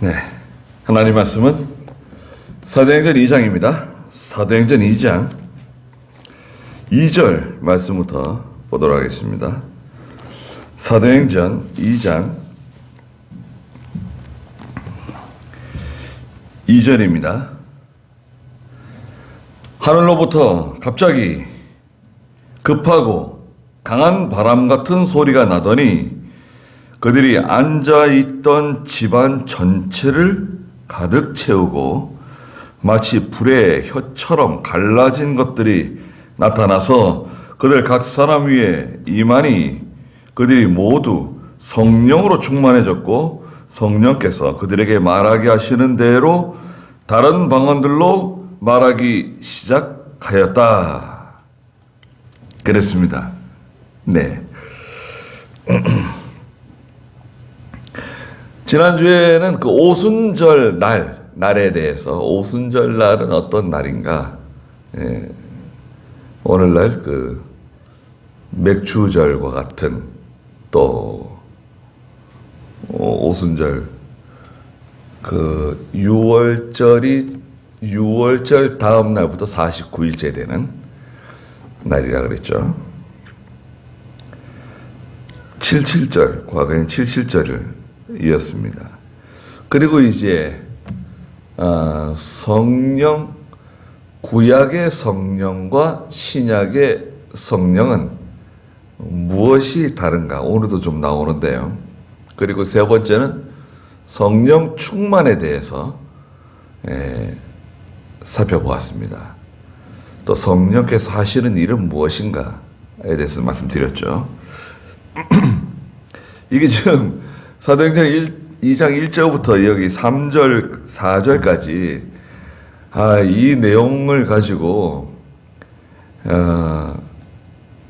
네, 하나님 말씀은 사도행전 2장입니다. 사도행전 2장 2절 말씀부터 보도록 하겠습니다. 사도행전 2장 2절입니다. 하늘로부터 갑자기 급하고 강한 바람 같은 소리가 나더니 그들이 앉아있던 집안 전체를 가득 채우고 마치 불의 혀처럼 갈라진 것들이 나타나서 그들 각 사람 위에 임하니 그들이 모두 성령으로 충만해졌고 성령께서 그들에게 말하게 하시는 대로 다른 방언들로 말하기 시작하였다. 그랬습니다. 네. 지난주에는 그 오순절 날에 대해서, 오순절 날은 어떤 날인가? 예, 오늘날 그 맥주절과 같은 또 오순절, 그 6월절 다음 날부터 49일째 되는 날이라 그랬죠. 77절, 과거엔 77절을 이었습니다. 그리고 이제 성령, 구약의 성령과 신약의 성령은 무엇이 다른가? 오늘도 좀 나오는데요. 그리고 세 번째는 성령 충만에 대해서 살펴보았습니다. 또 성령께서 하시는 일은 무엇인가에 대해서 말씀드렸죠. 이게 지금 사도행전 2장 1절부터 여기 3절, 4절까지 이 내용을 가지고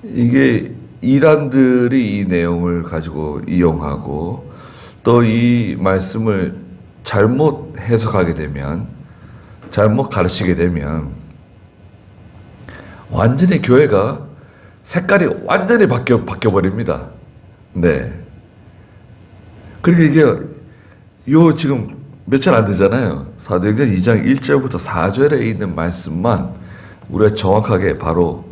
이게 이단들이 이 내용을 가지고 이용하고 또 이 말씀을 잘못 해석하게 되면, 잘못 가르치게 되면 완전히 교회가 색깔이 완전히 바뀌어버립니다. 네. 그러니까 이게 지금 며칠 안 되잖아요. 사도행전 2장 1절부터 4절에 있는 말씀만 우리가 정확하게 바로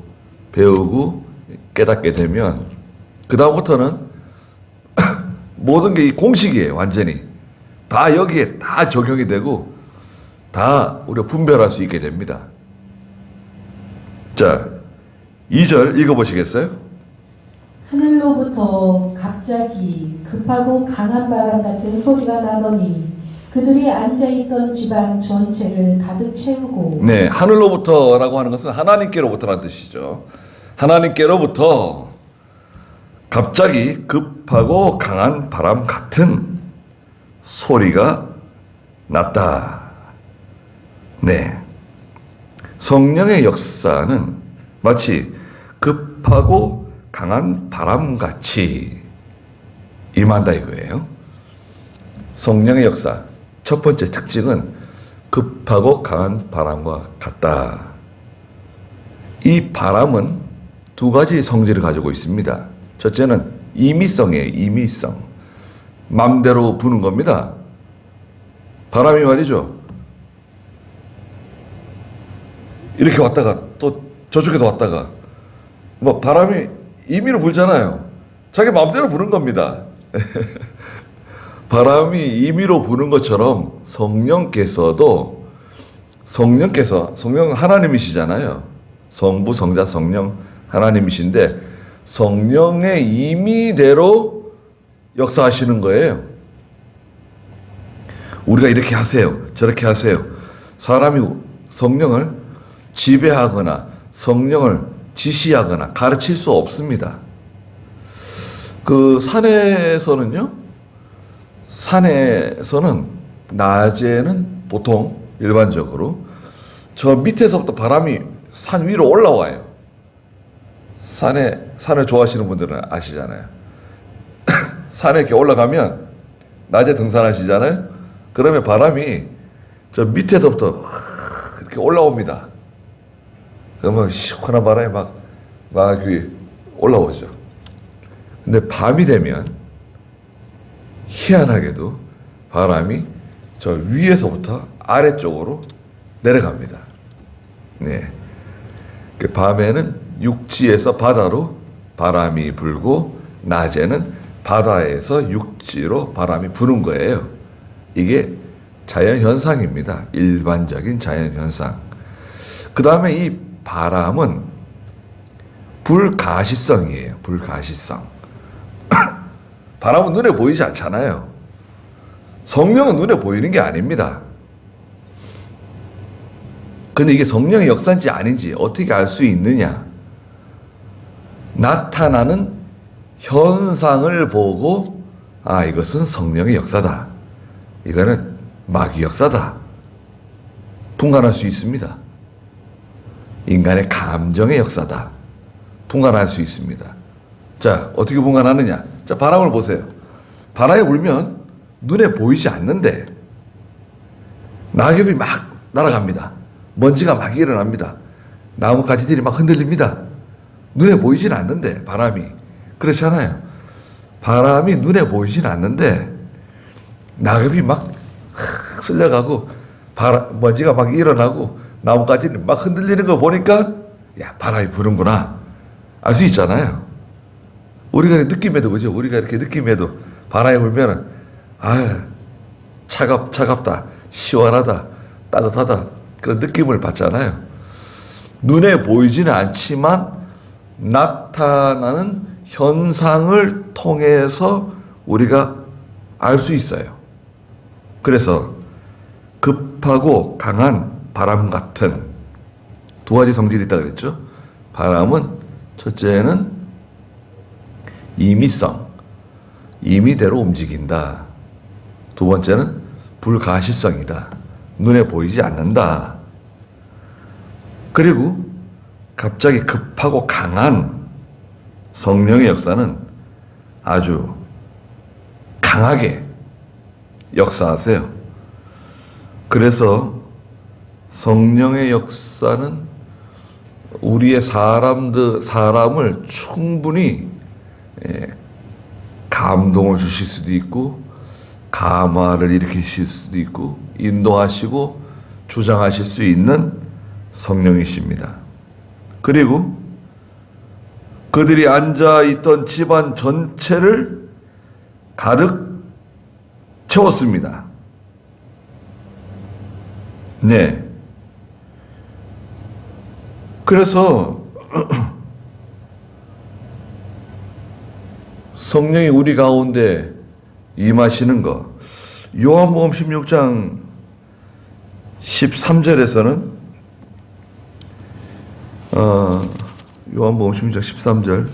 배우고 깨닫게 되면 그 다음부터는 모든 게 이 공식이에요. 완전히 다 여기에 다 적용이 되고 다 우리가 분별할 수 있게 됩니다. 자, 2절 읽어보시겠어요? 하늘로부터 갑자기 급하고 강한 바람 같은 소리가 나더니 그들이 앉아있던 집안 전체를 가득 채우고. 네, 하늘로부터라고 하는 것은 하나님께로부터라는 뜻이죠. 하나님께로부터 갑자기 급하고 강한 바람 같은 소리가 났다. 네, 성령의 역사는 마치 급하고 강한 바람같이 임한다 이거예요. 성령의 역사 첫 번째 특징은 급하고 강한 바람과 같다. 이 바람은 두 가지 성질을 가지고 있습니다. 첫째는 임의성이에요. 임의성. 마음대로 부는 겁니다. 바람이 말이죠. 이렇게 왔다가 또 저쪽에서 왔다가 뭐 바람이 임의로 불잖아요. 자기 마음대로 부는 겁니다. 바람이 임의로 부는 것처럼 성령은 하나님이시잖아요. 성부, 성자, 성령 하나님이신데 성령의 임의대로 역사하시는 거예요. 우리가 이렇게 하세요, 저렇게 하세요. 사람이 성령을 지배하거나 성령을 지시하거나 가르칠 수 없습니다. 그 산에서는 낮에는 보통 일반적으로 저 밑에서부터 바람이 산 위로 올라와요. 산을 좋아하시는 분들은 아시잖아요. 산에 이렇게 올라가면 낮에 등산하시잖아요. 그러면 바람이 저 밑에서부터 이렇게 올라옵니다. 그러면 시원한 바람이 막 올라오죠. 근데 밤이 되면 희한하게도 바람이 저 위에서부터 아래쪽으로 내려갑니다. 네. 그 밤에는 육지에서 바다로 바람이 불고 낮에는 바다에서 육지로 바람이 부는 거예요. 이게 자연현상입니다. 일반적인 자연현상. 그 다음에 이 바람은 불가시성이에요. 불가시성. 바람은 눈에 보이지 않잖아요. 성령은 눈에 보이는 게 아닙니다. 근데 이게 성령의 역사인지 아닌지 어떻게 알 수 있느냐? 나타나는 현상을 보고 아, 이것은 성령의 역사다. 이거는 마귀 역사다. 분간할 수 있습니다. 인간의 감정의 역사다. 분간할 수 있습니다. 자, 어떻게 분간하느냐? 자, 바람을 보세요. 바람이 불면 눈에 보이지 않는데 낙엽이 막 날아갑니다. 먼지가 막 일어납니다. 나뭇가지들이 막 흔들립니다. 눈에 보이진 않는데 바람이 그렇잖아요. 바람이 눈에 보이진 않는데 낙엽이 막 쓸려가고 먼지가 막 일어나고 나뭇가지들이 막 흔들리는 거 보니까 야, 바람이 부는구나 알 수 있잖아요. 우리가 느낌에도 그죠? 우리가 이렇게 느낌에도 바람이 불면은 아, 차갑다, 시원하다, 따뜻하다 그런 느낌을 받잖아요. 눈에 보이지는 않지만 나타나는 현상을 통해서 우리가 알 수 있어요. 그래서 급하고 강한 바람 같은 두 가지 성질이 있다고 그랬죠. 바람은 첫째는 임의성, 임의대로 움직인다. 두 번째는 불가시성이다. 눈에 보이지 않는다. 그리고 갑자기 급하고 강한 성령의 역사는 아주 강하게 역사하세요. 그래서 성령의 역사는 우리의 사람을 충분히 감동을 주실 수도 있고 감화를 일으키실 수도 있고 인도하시고 주장하실 수 있는 성령이십니다. 그리고 그들이 앉아있던 집안 전체를 가득 채웠습니다. 네. 그래서 성령이 우리 가운데 임하시는 것. 요한복음 16장 13절에서는 요한복음 16장 13절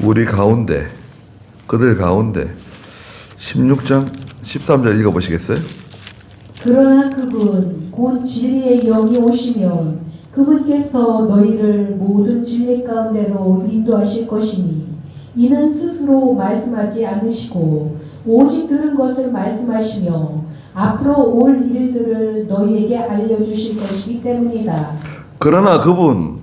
우리 가운데 그들 가운데 16장 13절 읽어보시겠어요? 그러나 그분 곧 진리의 영이 오시면 그분께서 너희를 모든 진리 가운데로 인도하실 것이니 이는 스스로 말씀하지 않으시고 오직 들은 것을 말씀하시며 앞으로 올 일들을 너희에게 알려주실 것이기 때문이다. 그러나 그분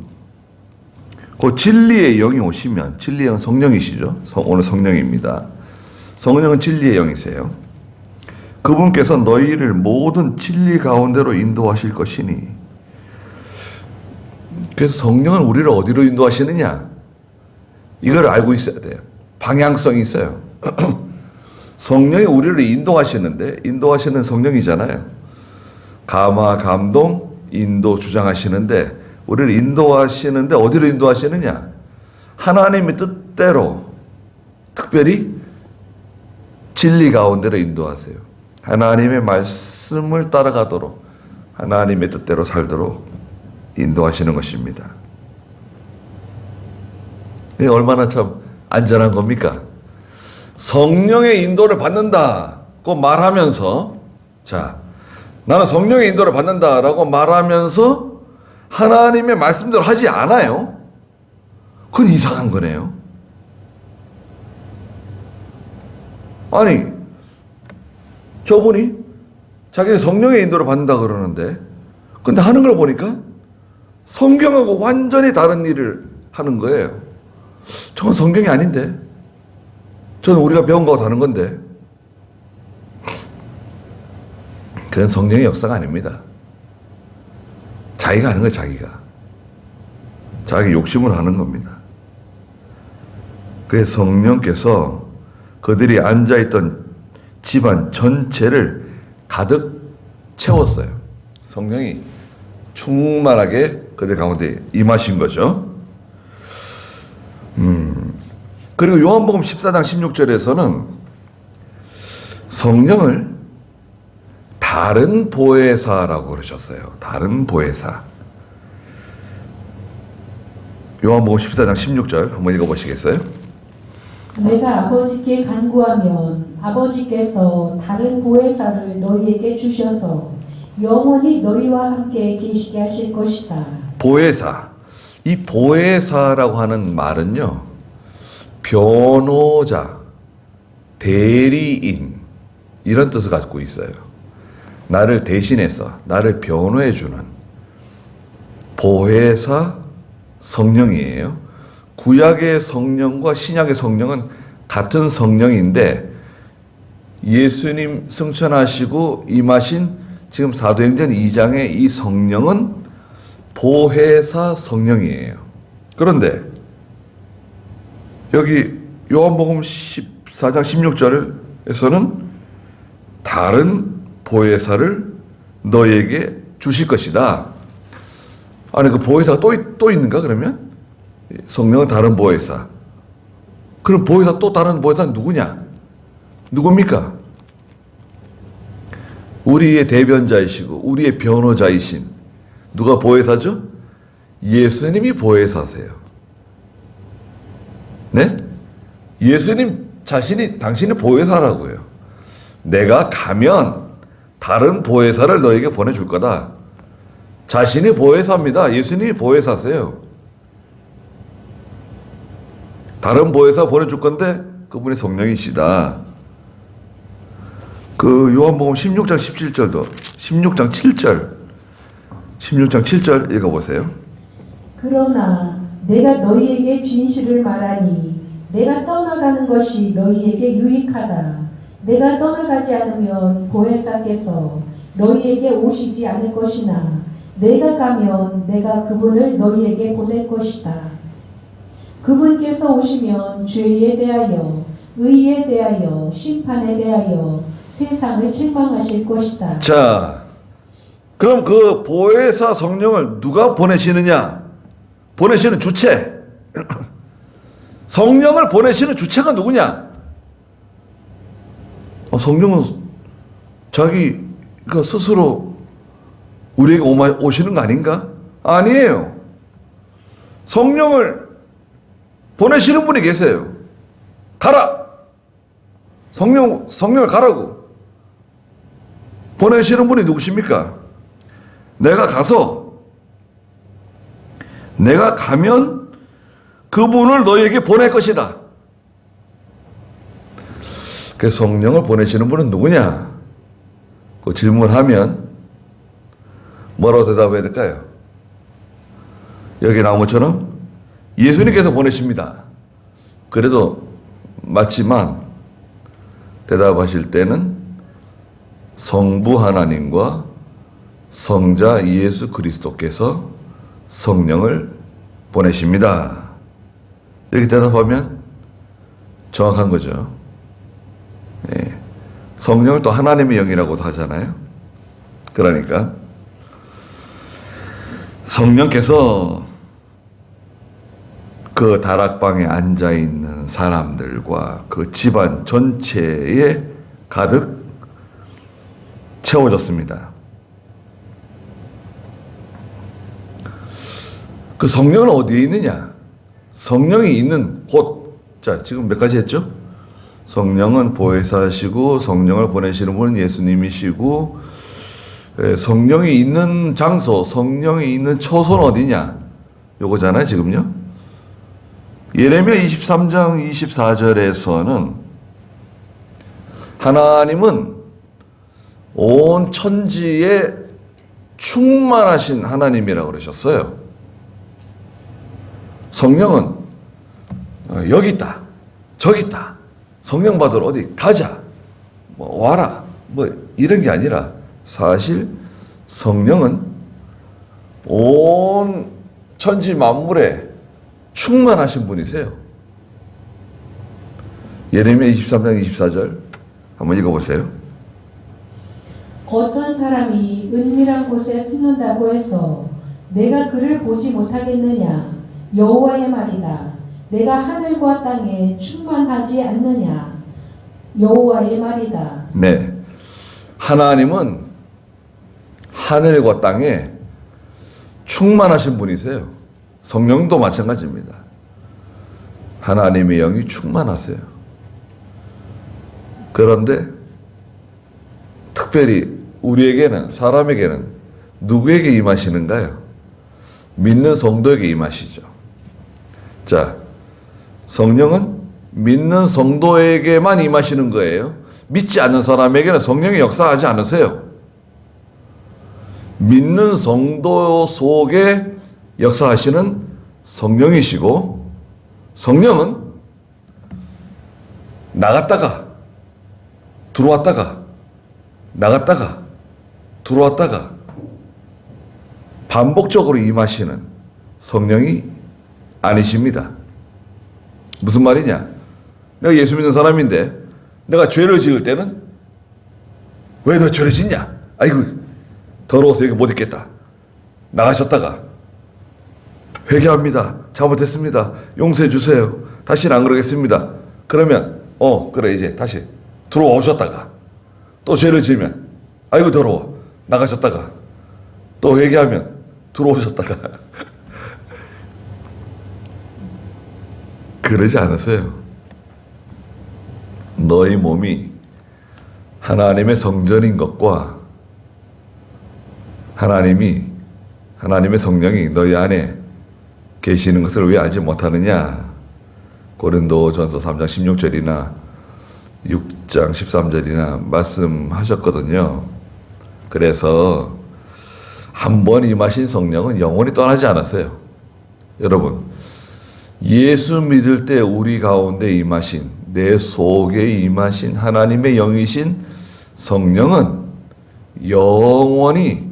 곧 진리의 영이 오시면 진리의 영은 성령이시죠. 오늘 성령입니다. 성령은 진리의 영이세요. 그분께서 너희를 모든 진리 가운데로 인도하실 것이니 그래서 성령은 우리를 어디로 인도하시느냐 이걸 알고 있어야 돼요. 방향성이 있어요. 성령이 우리를 인도하시는데 인도하시는 성령이잖아요. 감화, 감동, 인도 주장하시는데 우리를 인도하시는데 어디로 인도하시느냐? 하나님의 뜻대로 특별히 진리 가운데로 인도하세요. 하나님의 말씀을 따라가도록 하나님의 뜻대로 살도록 인도하시는 것입니다. 이게 얼마나 참 안전한 겁니까? 성령의 인도를 받는다고 말하면서 자, 나는 성령의 인도를 받는다라고 말하면서 하나님의 말씀대로 하지 않아요. 그건 이상한 거네요. 아니, 저분이 자기는 성령의 인도를 받는다 그러는데 근데 하는 걸 보니까 성경하고 완전히 다른 일을 하는 거예요. 저건 성경이 아닌데 저는 우리가 배운 거하고 다른 건데 그건 성령의 역사가 아닙니다. 자기가 하는 거예요, 자기가. 자기 욕심을 하는 겁니다. 그래서 성령께서 그들이 앉아있던 집안 전체를 가득 채웠어요. 성령이 충만하게 그들 가운데 임하신 거죠. 그리고 요한복음 14장 16절에서는 성령을 다른 보혜사라고 그러셨어요. 다른 보혜사. 요한복음 14장 16절 한번 읽어보시겠어요? 내가 아버지께 간구하면 아버지께서 다른 보혜사를 너희에게 주셔서 영원히 너희와 함께 계시게 하실 것이다. 보혜사. 이 보혜사라고 하는 말은요, 변호자, 대리인 이런 뜻을 갖고 있어요. 나를 대신해서 나를 변호해 주는 보혜사 성령이에요. 구약의 성령과 신약의 성령은 같은 성령인데 예수님 승천하시고 임하신 지금 사도행전 2장의 이 성령은 보혜사 성령이에요. 그런데 여기 요한복음 14장 16절에서는 다른 보혜사를 너에게 주실 것이다. 아니 그 보혜사가 또 있는가 그러면? 성령은 다른 보혜사. 그럼 보혜사 또 다른 보혜사는 누구냐? 누굽니까? 우리의 대변자이시고 우리의 변호자이신 누가 보혜사죠? 예수님이 보혜사세요. 네? 예수님 자신이 당신이 보혜사라고요. 내가 가면 다른 보혜사를 너에게 보내줄 거다. 자신이 보혜사입니다. 예수님이 보혜사세요. 다른 보혜사 보내줄 건데 그분이 성령이시다. 그 요한복음 16장 17절도 16장 7절 읽어보세요. 그러나 내가 너희에게 진실을 말하니 내가 떠나가는 것이 너희에게 유익하다. 내가 떠나가지 않으면 보혜사께서 너희에게 오시지 않을 것이나 내가 가면 내가 그분을 너희에게 보낼 것이다. 그분께서 오시면 죄에 대하여 의에 대하여 심판에 대하여 세상을 책망하실 것이다. 자, 그럼 그 보혜사 성령을 누가 보내시느냐? 보내시는 주체. 성령을 보내시는 주체가 누구냐? 성령은 자기가 스스로 우리에게 오시는 거 아닌가? 아니에요. 성령을 보내시는 분이 계세요. 가라! 성령을 가라고. 보내시는 분이 누구십니까? 내가 가면 그분을 너희에게 보낼 것이다. 그 성령을 보내시는 분은 누구냐? 그 질문하면 뭐라고 대답해야 될까요? 여기 나온 것처럼 예수님께서 보내십니다. 그래도 맞지만 대답하실 때는 성부 하나님과 성자 예수 그리스도께서 성령을 보내십니다. 이렇게 대답하면 정확한 거죠. 예. 성령을 또 하나님의 영이라고도 하잖아요. 그러니까 성령께서 그 다락방에 앉아있는 사람들과 그 집안 전체에 가득 채워졌습니다. 그 성령은 어디에 있느냐? 성령이 있는 곳. 자, 지금 몇 가지 했죠? 성령은 보혜사시고 성령을 보내시는 분은 예수님이시고 성령이 있는 장소, 성령이 있는 처소는 어디냐? 요거잖아요, 지금요. 예레미야 23장 24절에서는 하나님은 온 천지에 충만하신 하나님이라고 그러셨어요. 성령은 여기 있다, 저기 있다. 성령 받으러 어디 가자, 뭐 와라, 뭐 이런 게 아니라 사실 성령은 온 천지 만물에 충만하신 분이세요. 예레미야 23장 24절 한번 읽어보세요. 어떤 사람이 은밀한 곳에 숨는다고 해서 내가 그를 보지 못하겠느냐? 여호와의 말이다. 내가 하늘과 땅에 충만하지 않느냐? 여호와의 말이다. 네, 하나님은 하늘과 땅에 충만하신 분이세요. 성령도 마찬가지입니다. 하나님의 영이 충만하세요. 그런데 특별히 우리에게는, 사람에게는 누구에게 임하시는가요? 믿는 성도에게 임하시죠. 자, 성령은 믿는 성도에게만 임하시는 거예요. 믿지 않는 사람에게는 성령이 역사하지 않으세요. 믿는 성도 속에 역사하시는 성령이시고, 성령은 나갔다가 들어왔다가 나갔다가 들어왔다가 반복적으로 임하시는 성령이 아니십니다. 무슨 말이냐? 내가 예수 믿는 사람인데 내가 죄를 지을 때는 왜 너 죄를 짓냐? 아이고 더러워서 여기 못 있겠다. 나가셨다가 회개합니다. 잘못했습니다. 용서해 주세요. 다시는 안 그러겠습니다. 그러면 그래 이제 다시 들어오셨다가 또 죄를 지으면 아이고 더러워. 나가셨다가 또 회개하면 들어오셨다가 그러지 않으세요. 너희 몸이 하나님의 성전인 것과 하나님의 성령이 너희 안에 계시는 것을 왜 알지 못하느냐? 고린도전서 3장 16절이나 6장 13절이나 말씀하셨거든요. 그래서 한 번 임하신 성령은 영원히 떠나지 않았어요. 여러분, 예수 믿을 때 우리 가운데 임하신, 내 속에 임하신 하나님의 영이신 성령은 영원히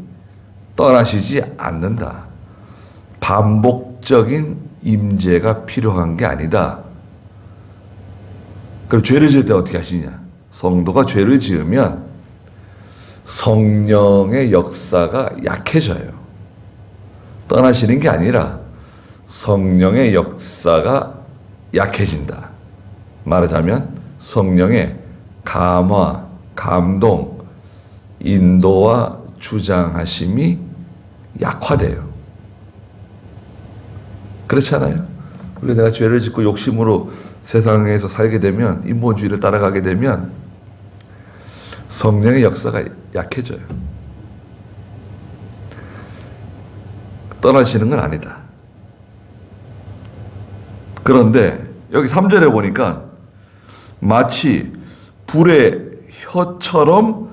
떠나시지 않는다. 반복적인 임재가 필요한 게 아니다. 그럼 죄를 지을 때 어떻게 하시냐? 성도가 죄를 지으면 성령의 역사가 약해져요. 떠나시는 게 아니라 성령의 역사가 약해진다. 말하자면 성령의 감화, 감동, 인도와 주장하심이 약화돼요. 그렇잖아요. 원래 내가 죄를 짓고 욕심으로 세상에서 살게 되면, 인본주의를 따라가게 되면 성령의 역사가 약해져요. 떠나시는 건 아니다. 그런데 여기 3절에 보니까 마치 불의 혀처럼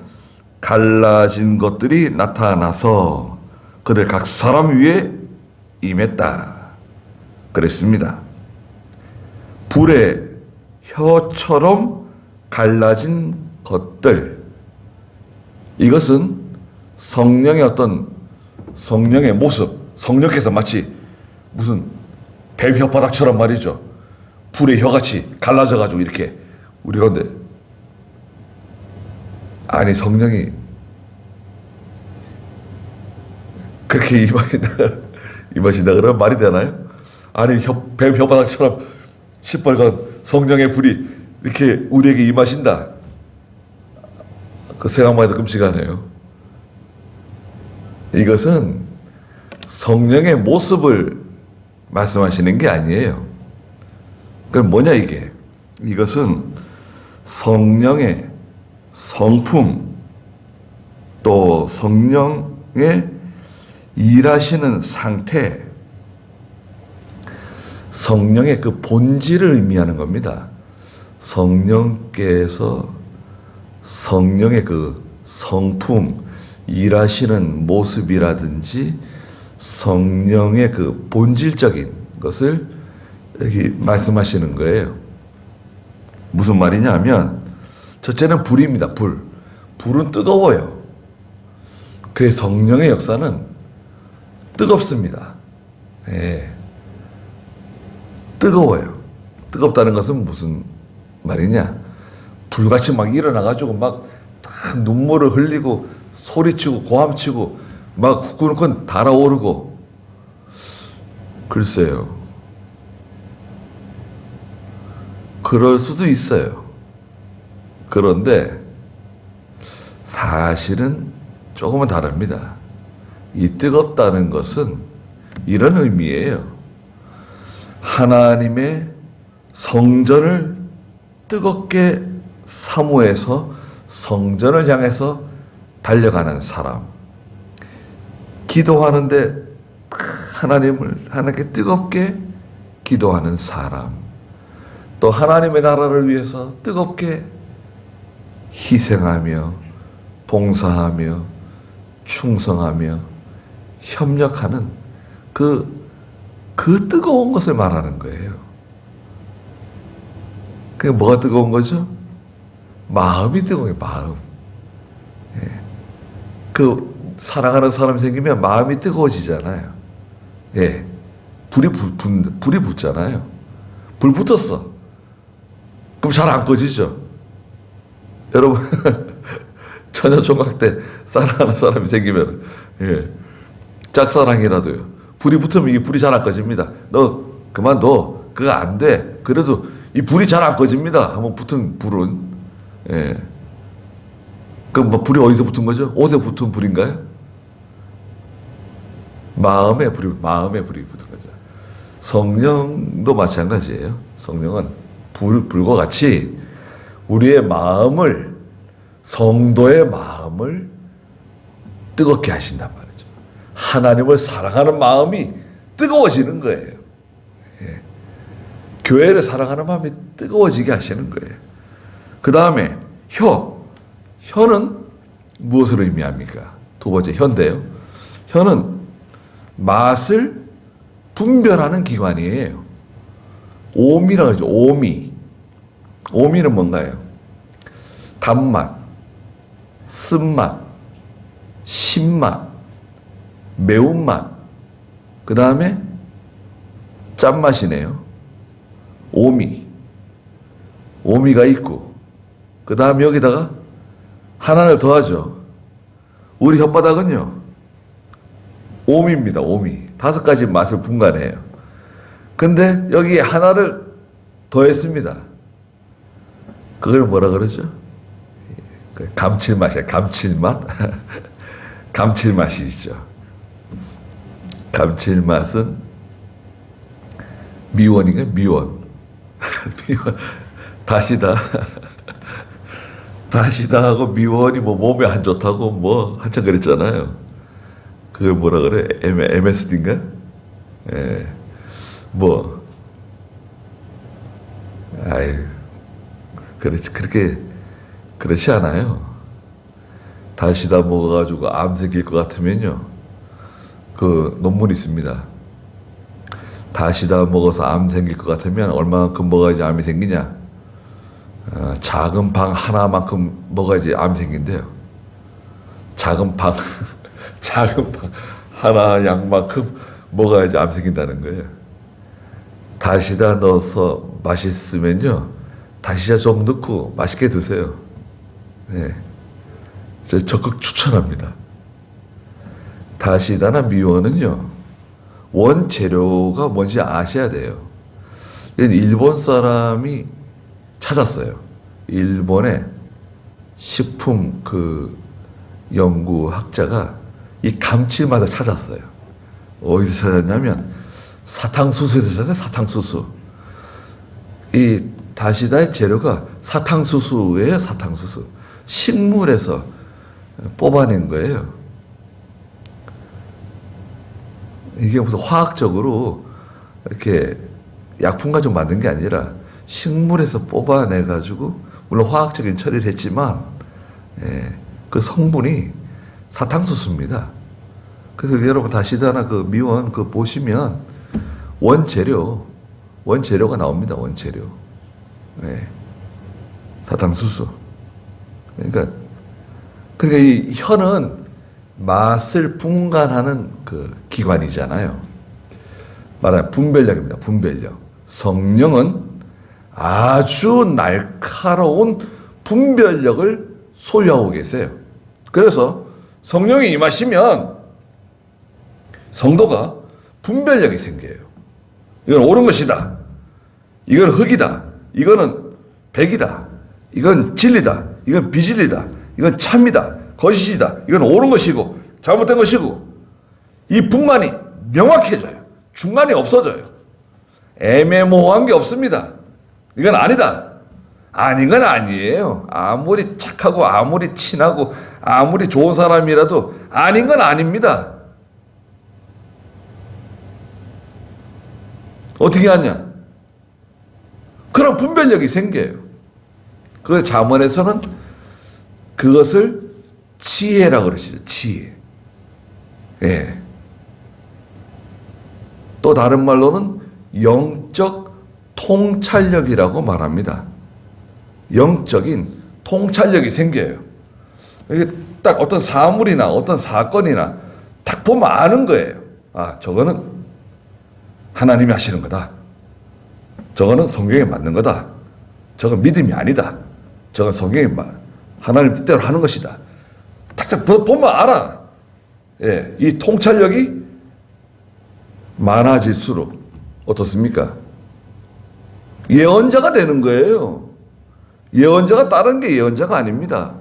갈라진 것들이 나타나서 그들 각 사람 위에 임했다. 그랬습니다. 불의 혀처럼 갈라진 것들. 이것은 성령의 어떤 성령의 모습, 성령께서 마치 무슨 뱀 혓바닥처럼 말이죠. 불의 혀같이 갈라져가지고 이렇게 우리 가운데, 아니 성령이 그렇게 임하신다 그러면 말이 되나요? 아니 뱀 혓바닥처럼 시뻘건 성령의 불이 이렇게 우리에게 임하신다. 그 생각만 해도 끔찍하네요. 이것은 성령의 모습을 말씀하시는 게 아니에요. 그럼 뭐냐 이게? 이것은 성령의 성품, 또 성령의 일하시는 상태, 성령의 그 본질을 의미하는 겁니다. 성령께서 성령의 그 성품, 일하시는 모습이라든지 성령의 그 본질적인 것을 여기 말씀하시는 거예요. 무슨 말이냐 하면, 첫째는 불입니다. 불은 뜨거워요. 그 성령의 역사는 뜨겁습니다. 예. 뜨거워요. 뜨겁다는 것은 무슨 말이냐? 불같이 막 일어나가지고 막 눈물을 흘리고 소리치고 고함치고 막 후끈후끈 달아오르고. 글쎄요. 그럴 수도 있어요. 그런데 사실은 조금은 다릅니다. 이 뜨겁다는 것은 이런 의미예요. 하나님의 성전을 뜨겁게 사모해서 성전을 향해서 달려가는 사람. 기도하는데 하나님께 뜨겁게 기도하는 사람. 또 하나님의 나라를 위해서 뜨겁게 희생하며 봉사하며 충성하며 협력하는 그 뜨거운 것을 말하는 거예요. 그게 뭐가 뜨거운 거죠? 마음이 뜨거워요, 마음. 예. 그 사랑하는 사람이 생기면 마음이 뜨거워지잖아요. 예. 불이 붙잖아요. 불 붙었어. 그럼 잘 안 꺼지죠? 여러분, 처녀총각 때 사랑하는 사람이 생기면, 예. 짝사랑이라도요. 불이 붙으면 이 불이 잘 안 꺼집니다. 너 그만둬. 그거 안 돼. 그래도 이 불이 잘 안 꺼집니다. 한번 붙은 불은. 예. 그럼 뭐 불이 어디서 붙은 거죠? 옷에 붙은 불인가요? 마음에 불이 붙은 거죠. 성령도 마찬가지예요. 성령은 불과 같이 우리의 마음을, 성도의 마음을 뜨겁게 하신단 말이죠. 하나님을 사랑하는 마음이 뜨거워지는 거예요. 예. 교회를 사랑하는 마음이 뜨거워지게 하시는 거예요. 그 다음에 혀는 무엇을 의미합니까? 두 번째 혀인데요. 혀는 맛을 분별하는 기관이에요. 오미라고 하죠. 오미는 뭔가요? 단맛, 쓴맛, 신맛, 매운맛, 그 다음에 짠맛이네요. 오미가 있고, 그 다음에 여기다가 하나를 더하죠. 우리 혓바닥은요, 오미입니다. 오미. 5가지 맛을 분간해요. 근데 여기 하나를 더했습니다. 그걸 뭐라 그러죠? 감칠맛이야. 감칠맛. 감칠맛이 있죠. 감칠맛은 미원인가요? 미원. 다시다 하고 미원이 뭐 몸에 안 좋다고 뭐 한참 그랬잖아요. 그걸 뭐라 그래? MSD인가? 예. 뭐. 그렇지 않아요. 다시다 먹어가지고 암 생길 것 같으면요. 그 논문이 있습니다. 다시다 먹어서 암 생길 것 같으면 얼마만큼 먹어야지 암이 생기냐? 작은 방 하나만큼 먹어야지 암이 생긴대요. 작은 방 하나 양만큼 먹어야지 암 생긴다는 거예요. 다시다 넣어서 맛있으면요, 다시다 좀 넣고 맛있게 드세요. 네. 저 적극 추천합니다. 다시다나 미원은요, 원재료가 뭔지 아셔야 돼요. 일본 사람이 찾았어요. 일본의 식품 연구학자가 이 감칠맛을 찾았어요. 어디서 찾았냐면 사탕수수에서 찾았어요. 사탕수수. 이 다시다의 재료가 사탕수수예요. 사탕수수. 식물에서 뽑아낸 거예요. 이게 무슨 화학적으로 이렇게 약품 가지고 만든 게 아니라 식물에서 뽑아내가지고, 물론 화학적인 처리를 했지만, 그 성분이 사탕수수입니다. 그래서 여러분 다시다나 그 미원 보시면 원재료가 나옵니다. 원재료. 사탕수수. 그러니까 이 혀는 맛을 분간하는 그 기관이잖아요. 말하면 분별력입니다. 분별력. 성령은 아주 날카로운 분별력을 소유하고 계세요. 그래서 성령이 임하시면 성도가 분별력이 생겨요. 이건 옳은 것이다. 이건 흙이다. 이거는 백이다. 이건 진리다. 이건 비진리다. 이건 참이다. 거짓이다. 이건 옳은 것이고 잘못된 것이고 이 분간이 명확해져요. 중간이 없어져요. 애매모호한 게 없습니다. 이건 아니다. 아닌 건 아니에요. 아무리 착하고 아무리 친하고 아무리 좋은 사람이라도 아닌 건 아닙니다. 어떻게 하냐? 그런 분별력이 생겨요. 그 잠언에서는 그것을 지혜라고 그러시죠. 지혜. 예. 또 다른 말로는 영적 통찰력이라고 말합니다. 영적인 통찰력이 생겨요. 이게 딱 어떤 사물이나 어떤 사건이나 딱 보면 아는 거예요. 아, 저거는 하나님이 하시는 거다. 저거는 성경에 맞는 거다. 저건 믿음이 아니다. 저건 성경에 하나님 뜻대로 하는 것이다. 탁탁 보면 알아. 예, 이 통찰력이 많아질수록 어떻습니까? 예언자가 되는 거예요. 예언자가 다른 게 예언자가 아닙니다.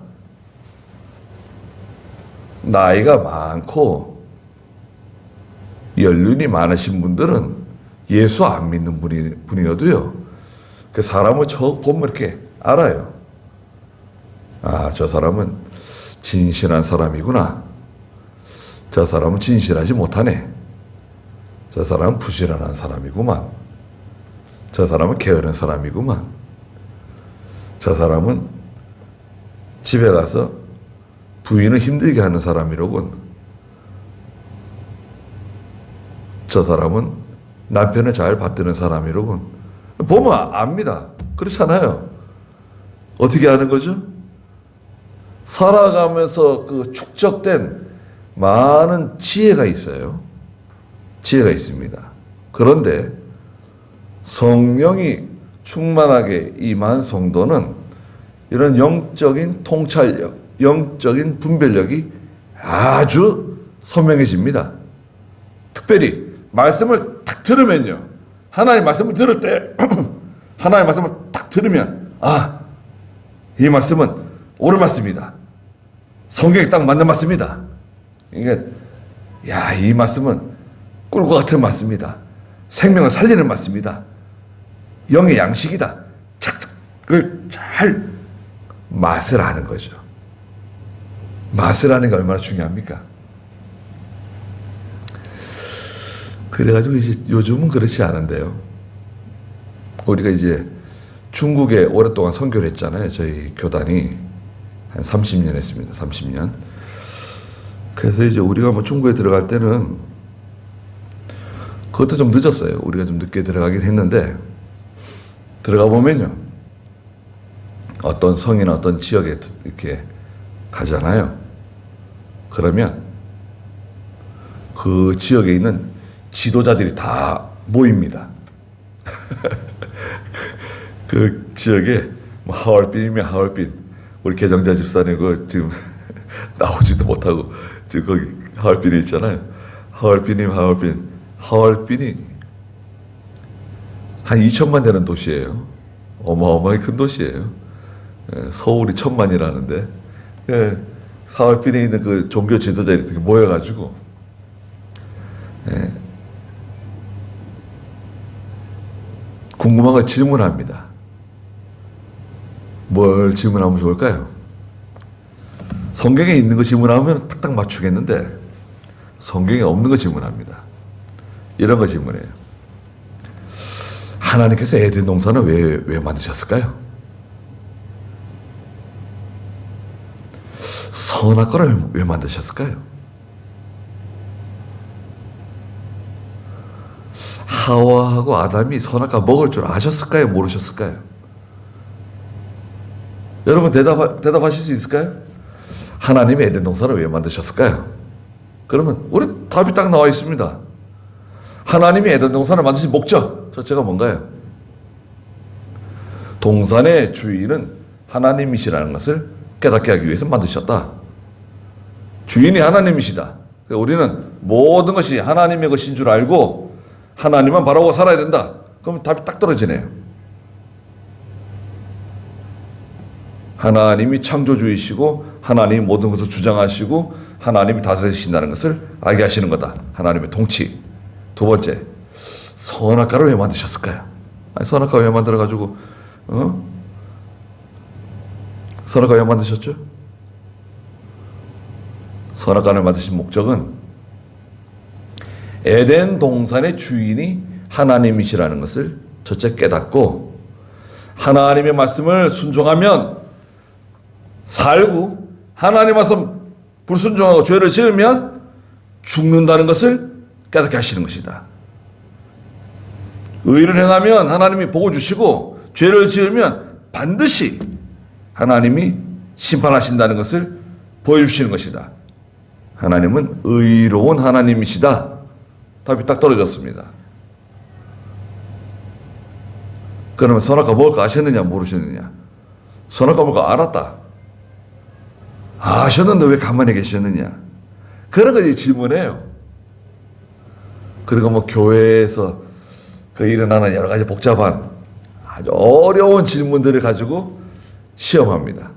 나이가 많고 연륜이 많으신 분들은 예수 안 믿는 분이어도요. 그 사람을 보면 이렇게 알아요. 아, 저 사람은 진실한 사람이구나. 저 사람은 진실하지 못하네. 저 사람은 부지런한 사람이구만. 저 사람은 게으른 사람이구만. 저 사람은 집에 가서 부인을 힘들게 하는 사람이로군. 저 사람은 남편을 잘 받드는 사람이로군. 보면 압니다. 그렇잖아요. 어떻게 하는 거죠? 살아가면서 그 축적된 많은 지혜가 있어요. 지혜가 있습니다. 그런데 성령이 충만하게 임한 성도는 이런 영적인 통찰력, 영적인 분별력이 아주 선명해집니다. 특별히 말씀을 딱 들으면요. 하나님 말씀을 들을 때 하나님 말씀을 딱 들으면 아, 이 말씀은 옳은 말씀이다. 성경에 딱 맞는 말씀이다. 이게 야, 이 말씀은 꿀과 같은 말씀이다. 생명을 살리는 말씀이다. 영의 양식이다. 착착 그걸 잘 맛을 아는 거죠. 맛을 아는 게 얼마나 중요합니까? 그래가지고 이제 요즘은 그렇지 않은데요. 우리가 이제 중국에 오랫동안 선교를 했잖아요. 저희 교단이 한 30년 했습니다. 30년. 그래서 이제 우리가 뭐 중국에 들어갈 때는 그것도 좀 늦었어요. 우리가 좀 늦게 들어가긴 했는데 들어가 보면요. 어떤 성이나 어떤 지역에 이렇게 가잖아요. 그러면 그 지역에 있는 지도자들이 다 모입니다. 그 지역에 뭐 하얼빈이면 하얼빈, 우리 개정자 집사님 그 지금 나오지도 못하고 지금 거기 하얼빈에 있잖아요. 하얼빈이면 하얼빈, 하얼빈이 한 2천만 되는 도시예요. 어마어마하게 큰 도시예요. 서울이 1,000만이라는데 하얼빈에 있는 그 종교 지도자들이 모여가지고 궁금한 걸 질문합니다. 뭘 질문하면 좋을까요? 성경에 있는 거 질문하면 탁탁 맞추겠는데 성경에 없는 거 질문합니다. 이런 거 질문해요. 하나님께서 에덴 동산을 왜 만드셨을까요? 선악과를 왜 만드셨을까요? 하와하고 아담이 선악과 먹을 줄 아셨을까요? 모르셨을까요? 여러분 대답하실 수 있을까요? 하나님이 에덴 동산을 왜 만드셨을까요? 그러면 우리 답이 딱 나와 있습니다. 하나님이 에덴 동산을 만드신 목적, 첫째가 뭔가요? 동산의 주인은 하나님이시라는 것을 깨닫게 하기 위해서 만드셨다. 주인이 하나님이시다. 우리는 모든 것이 하나님의 것인 줄 알고 하나님만 바라보고 살아야 된다. 그럼 답이 딱 떨어지네요. 하나님이 창조주이시고 하나님이 모든 것을 주장하시고 하나님이 다스리신다는 것을 알게 하시는 거다. 하나님의 통치. 두 번째, 선악과를 왜 만드셨을까요? 아니, 선악과 왜 만들어가지고 선악과 왜 만드셨죠? 선악과를 만드신 목적은 에덴 동산의 주인이 하나님이시라는 것을 첫째 깨닫고 하나님의 말씀을 순종하면 살고 하나님 말씀 불순종하고 죄를 지으면 죽는다는 것을 깨닫게 하시는 것이다. 의를 행하면 하나님이 복을 주시고 죄를 지으면 반드시 하나님이 심판하신다는 것을 보여주시는 것이다. 하나님은 의로운 하나님이시다. 답이 딱 떨어졌습니다. 그러면 선악과 먹을 거 아셨느냐 모르셨느냐? 선악과 먹을 거 알았다. 아셨는데 왜 가만히 계셨느냐? 그런 거 질문해요. 그리고 뭐 교회에서 그 일어나는 여러 가지 복잡한 아주 어려운 질문들을 가지고 시험합니다.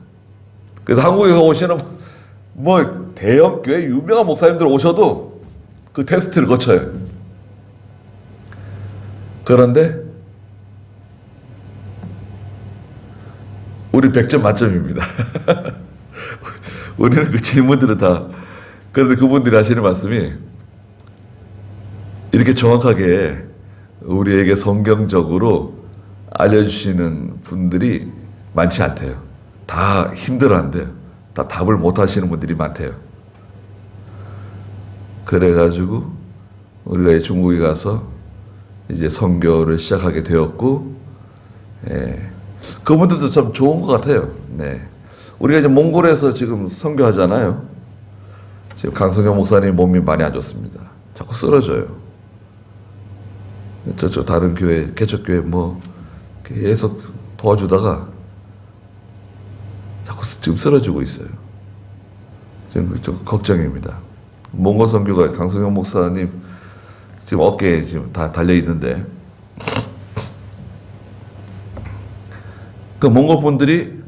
그래서 한국에서 오시는 뭐 대형 교회 유명한 목사님들 오셔도 그 테스트를 거쳐요. 그런데 우리 100점 만점입니다. 우리는 그 질문들은 다. 그런데 그분들이 하시는 말씀이 이렇게 정확하게 우리에게 성경적으로 알려주시는 분들이 많지 않대요. 다 힘들어한대요. 다 답을 못 하시는 분들이 많대요. 그래가지고 우리가 중국에 가서 이제 선교를 시작하게 되었고, 그분들도 참 좋은 것 같아요. 네. 우리가 이제 몽골에서 지금 선교하잖아요. 지금 강성경 목사님 몸이 많이 안 좋습니다. 자꾸 쓰러져요. 저쪽 다른 교회, 개척교회 뭐 계속 도와주다가 자꾸 지금 쓰러지고 있어요. 지금 좀 걱정입니다. 몽골 선교가 강성경 목사님 지금 어깨에 지금 다 달려 있는데, 그 몽골 분들이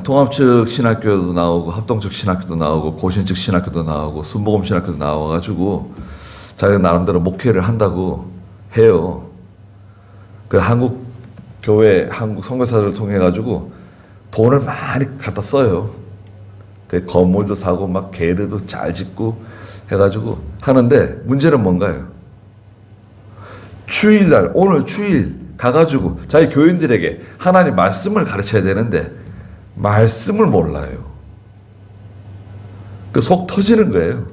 통합측 신학교도 나오고 합동측 신학교도 나오고 고신측 신학교도 나오고 순복음 신학교도 나와가지고 자기가 나름대로 목회를 한다고 해요. 그 한국 교회, 한국 선교사들을 통해 가지고 돈을 많이 갖다 써요. 그 건물도 사고 막 게르도 잘 짓고 해가지고 하는데 문제는 뭔가요? 주일날 오늘 주일 가가지고 자기 교인들에게 하나님 말씀을 가르쳐야 되는데 말씀을 몰라요. 그 속 터지는 거예요.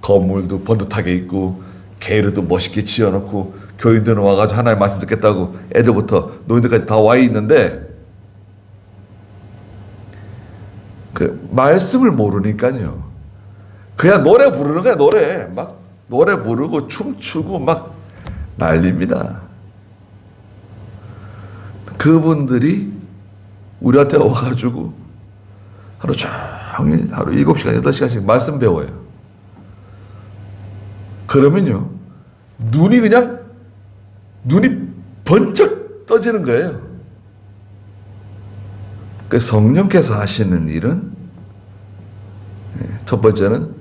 건물도 번듯하게 있고 게르도 멋있게 지어놓고 교인들은 와가지고 하나님 말씀 듣겠다고 애들부터 노인들까지 다 와 있는데 그 말씀을 모르니까요. 그냥 노래 부르는 거야. 노래 막 노래 부르고 춤추고 막 난립니다. 그분들이 우리한테 와가지고 하루 종일 하루 7시간 8시간씩 말씀 배워요. 그러면요 눈이 번쩍 떠지는 거예요. 그 성령께서 하시는 일은 첫 번째는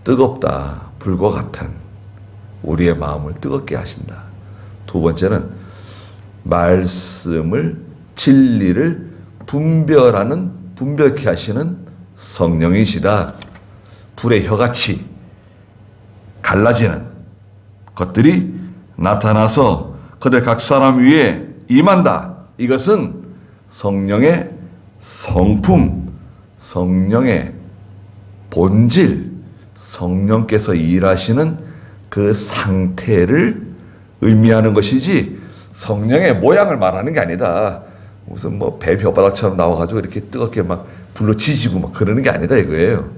뜨겁다 불과 같은 우리의 마음을 뜨겁게 하신다. 두 번째는 말씀을 진리를 분별케 하시는 성령이시다. 불의 혀같이 갈라지는 것들이 나타나서 그들 각 사람 위에 임한다. 이것은 성령의 성품, 성령의 본질, 성령께서 일하시는 그 상태를 의미하는 것이지 성령의 모양을 말하는 게 아니다. 무슨 뭐 배 혓바닥처럼 나와가지고 이렇게 뜨겁게 막 불로 지지고 막 그러는 게 아니다 이거예요.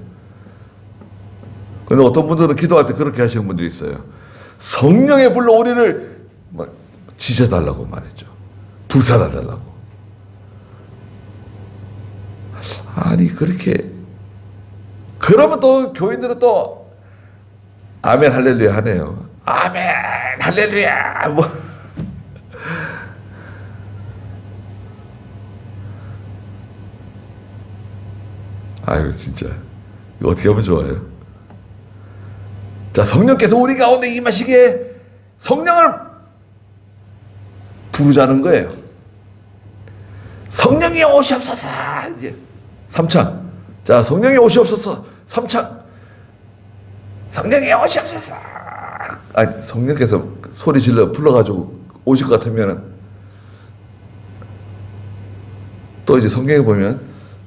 근데 어떤 분들은 기도할 때 그렇게 하시는 분들이 있어요. 성령의 불로 우리를 막 지져달라고 말했죠. 불살아달라고. 아니 그렇게 그러면 또 교인들은 또 아멘 할렐루야 하네요. 아멘 할렐루야 뭐 아유 진짜 이거 어떻게 하면 좋아요? 자, 성령께서 우리 가운데 임하시기에 성령을 부르자는 거예요. 성령이 오시옵소서. 이제 3창. 자, 성령이 오시옵소서. 3창. 성령이 오시옵소서. 아니, 성령께서 소리 질러 불러가지고 오실 것 같으면은 또 이제 성경에 보면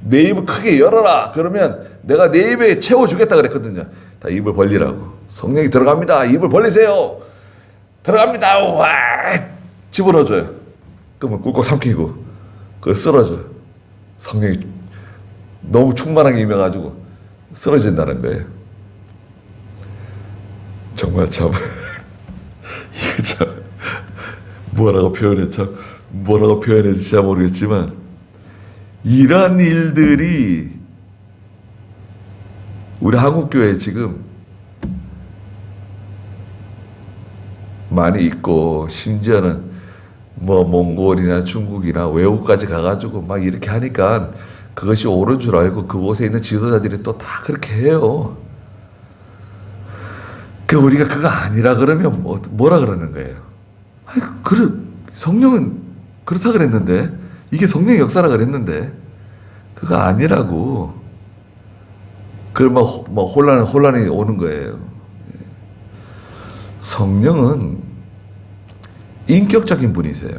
내 입을 크게 열어라. 그러면 내가 내 입에 채워주겠다 그랬거든요. 다 입을 벌리라고. 성령이 들어갑니다. 입을 벌리세요. 들어갑니다. 와 집어넣어줘요. 그러면 꿀꺽 삼키고 그걸 쓰러져. 성령이 너무 충만하게 임해가지고 쓰러진다는 거예요. 정말 참 이게 참 뭐라고 표현해야 될지 잘 모르겠지만 이런 일들이 우리 한국교회에 지금 많이 있고 심지어는 뭐 몽골이나 중국이나 외국까지 가가지고 막 이렇게 하니까 그것이 옳은 줄 알고 그곳에 있는 지도자들이 또 다 그렇게 해요. 그 우리가 그거 아니라 그러면 뭐라 그러는 거예요? 아니 그래 성령은 그렇다 그랬는데 이게 성령의 역사라 그랬는데 그거 아니라고. 그러면 뭐 혼란이 오는 거예요. 성령은 인격적인 분이세요.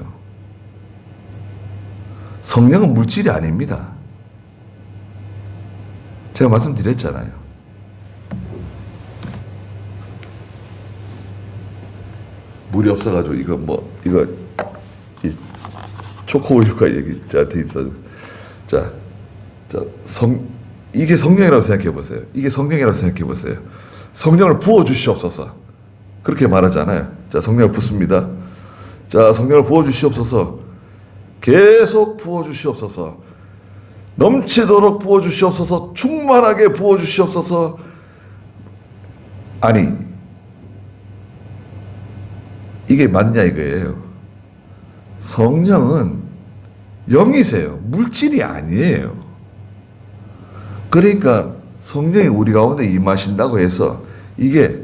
성령은 물질이 아닙니다. 제가 말씀드렸잖아요. 물이 없어가지고 이거 이 초코우유가 여기 저한테 있어. 이게 성령이라고 생각해 보세요. 이게 성령이라고 생각해 보세요. 성령을 부어 주시옵소서. 그렇게 말하잖아요. 자, 성령을 붓습니다. 자, 성령을 부어 주시옵소서. 계속 부어 주시옵소서. 넘치도록 부어 주시옵소서. 충만하게 부어 주시옵소서. 아니, 이게 맞냐 이거예요. 성령은 영이세요. 물질이 아니에요. 그러니까 성령이 우리 가운데 임하신다고 해서 이게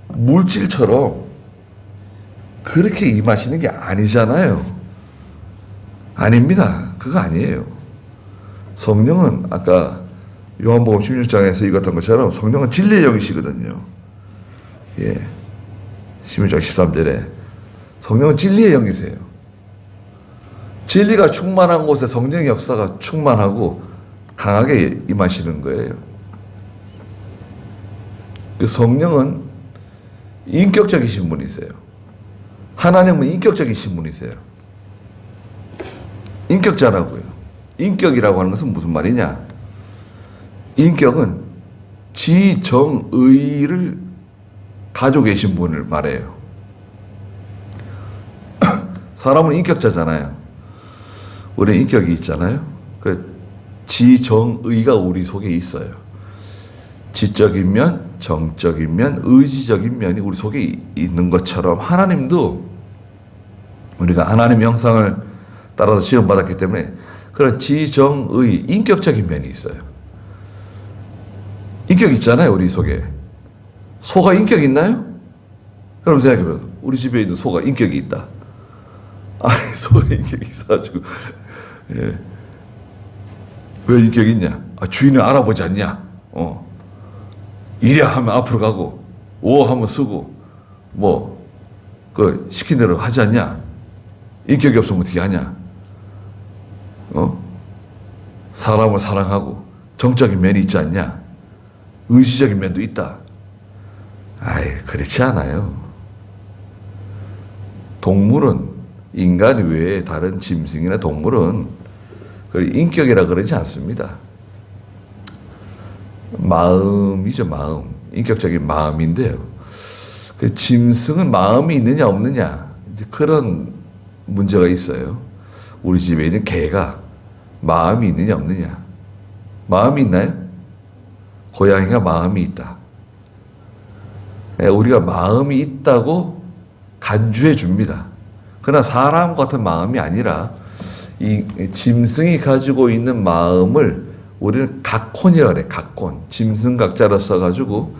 물질처럼 그렇게 임하시는 게 아니잖아요. 아닙니다. 그거 아니에요. 성령은 아까 요한복음 16장에서 읽었던 것처럼 성령은 진리의 영이시거든요. 예. 16장 13절에 성령은 진리의 영이세요. 진리가 충만한 곳에 성령의 역사가 충만하고 강하게 임하시는 거예요. 그 성령은 인격적이신 분이세요. 하나님은 인격적이신 분이세요. 인격자라고요. 인격이라고 하는 것은 무슨 말이냐? 인격은 지정의를 가지고 계신 분을 말해요. 사람은 인격자잖아요. 우리는 인격이 있잖아요. 그 지정의가 우리 속에 있어요. 지적인 면, 정적인 면, 의지적인 면이 우리 속에 있는 것처럼 하나님도 우리가 하나님의 형상을 따라서 지음받았기 때문에 그런 지정의, 인격적인 면이 있어요. 인격 있잖아요, 우리 속에. 소가 인격 있나요? 여러분 생각해보세요. 우리 집에 있는 소가 인격이 있다. 아니, 소가 인격이 있어가지고, 예. 왜 인격이 있냐? 아, 주인을 알아보지 않냐? 이래 하면 앞으로 가고, 오 하면 쓰고, 시킨 대로 하지 않냐? 인격이 없으면 어떻게 하냐? 사람을 사랑하고, 정적인 면이 있지 않냐? 의지적인 면도 있다. 아이, 그렇지 않아요. 동물은, 인간 외에 다른 짐승이나 동물은 그걸 인격이라 그러지 않습니다. 마음이죠, 마음. 인격적인 마음인데요. 그 짐승은 마음이 있느냐 없느냐 이제 그런 문제가 있어요. 우리 집에 있는 개가 마음이 있느냐 없느냐. 마음이 있나요? 고양이가 마음이 있다. 우리가 마음이 있다고 간주해 줍니다. 그러나 사람 같은 마음이 아니라 이 짐승이 가지고 있는 마음을 우리는 각콘이라고 그래. 각콘. 짐승 각자로 써가지고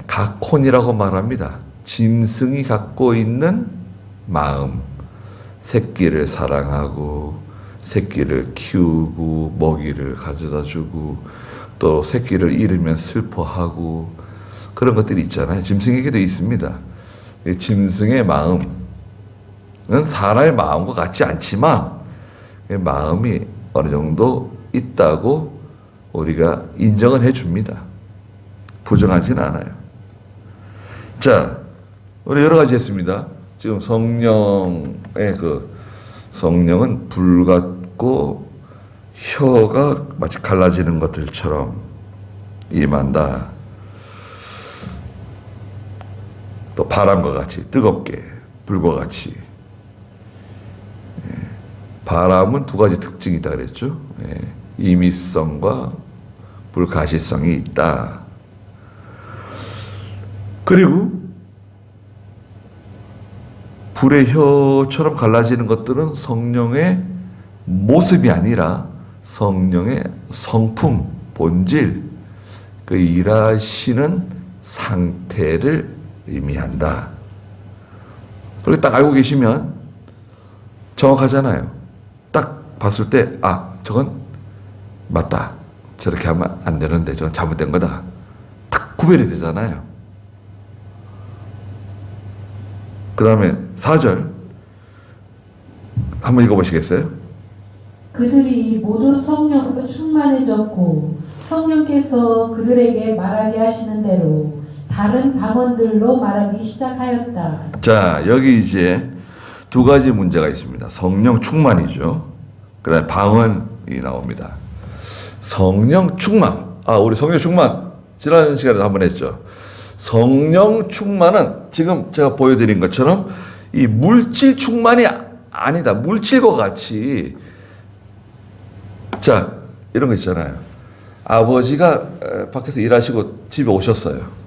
각콘이라고 말합니다. 짐승이 갖고 있는 마음. 새끼를 사랑하고 새끼를 키우고 먹이를 가져다 주고 또 새끼를 잃으면 슬퍼하고 그런 것들이 있잖아요. 짐승에게도 있습니다. 짐승의 마음은 사람의 마음과 같지 않지만 마음이 어느 정도 있다고 우리가 인정을 해줍니다. 부정하지는 않아요. 자, 우리 여러 가지 했습니다. 지금 성령의 성령은 불 같고 혀가 마치 갈라지는 것들처럼 임한다. 또 바람과 같이 뜨겁게 불과 같이. 바람은 두 가지 특징이 있다 그랬죠. 임의성과 불가시성이 있다. 그리고 불의 혀처럼 갈라지는 것들은 성령의 모습이 아니라 성령의 성품, 본질, 그 일하시는 상태를 의미한다. 그렇게 딱 알고 계시면 정확하잖아요. 딱 봤을 때, 아, 저건 맞다. 저렇게 하면 안 되는데 저건 잘못된 거다. 딱 구별이 되잖아요. 그 다음에 4절 한번 읽어보시겠어요? 그들이 모두 성령으로 충만해졌고 성령께서 그들에게 말하게 하시는 대로 다른 방언들로 말하기 시작하였다. 자, 여기 이제 두 가지 문제가 있습니다. 성령 충만이죠. 그 다음에 방언이 나옵니다. 성령 충만. 우리 성령 충만. 지난 시간에도 한번 했죠. 성령 충만은 지금 제가 보여드린 것처럼 이 물질 충만이 아니다. 물질과 같이. 자, 이런 거 있잖아요. 아버지가 밖에서 일하시고 집에 오셨어요.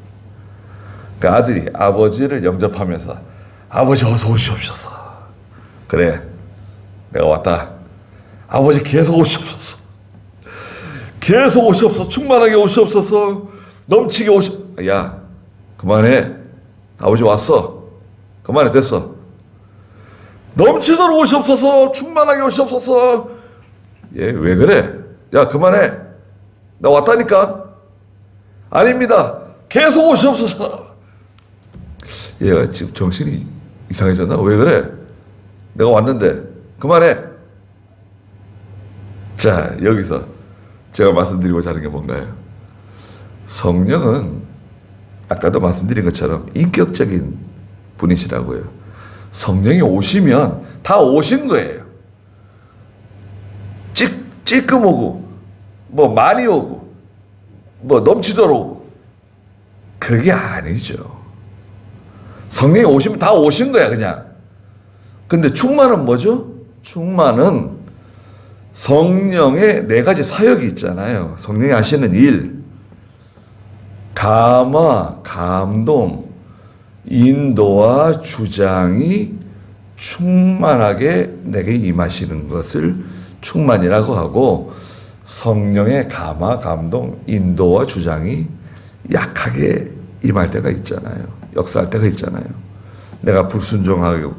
그 아들이 아버지를 영접하면서 아버지 어서 오시옵소서. 그래, 내가 왔다. 아버지 계속 오시옵소서. 계속 오시옵소서. 충만하게 오시옵소서. 넘치게 오시옵소서. 야, 그만해. 아버지 왔어. 그만해. 됐어. 넘치도록 오시옵소서. 충만하게 오시옵소서. 얘 왜 그래? 야, 그만해. 나 왔다니까. 아닙니다. 계속 오시옵소서. 얘가 지금 정신이 이상해졌나? 왜 그래? 내가 왔는데 그만해. 자, 여기서 제가 말씀드리고자 하는 게 뭔가요? 성령은 아까도 말씀드린 것처럼 인격적인 분이시라고요. 성령이 오시면 다 오신 거예요. 찔끔 오고 뭐 많이 오고 뭐 넘치도록 오고 그게 아니죠. 성령이 오시면 다 오신 거야 그냥. 근데 충만은 뭐죠? 충만은 성령의 네 가지 사역이 있잖아요. 성령이 하시는 일, 감화, 감동, 인도와 주장이 충만하게 내게 임하시는 것을 충만이라고 하고, 성령의 감화, 감동, 인도와 주장이 약하게 임할 때가 있잖아요. 역사할 때가 있잖아요. 내가 불순종하고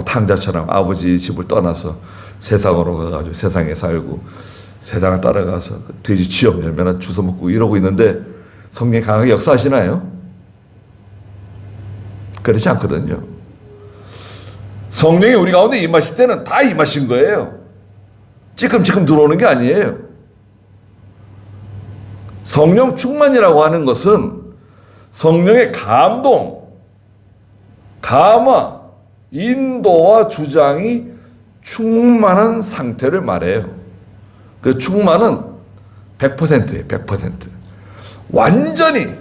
탕자처럼 아버지 집을 떠나서 세상으로 가가지고 세상에 살고 세상을 따라가서 돼지 취업 열매나 주워 먹고 이러고 있는데 성령이 강하게 역사하시나요? 그렇지 않거든요. 성령이 우리 가운데 임하실 때는 다 임하신 거예요. 지금 들어오는 게 아니에요. 성령 충만이라고 하는 것은 성령의 감동, 감화, 인도와 주장이 충만한 상태를 말해요. 그 충만은 100%예요. 100%. 완전히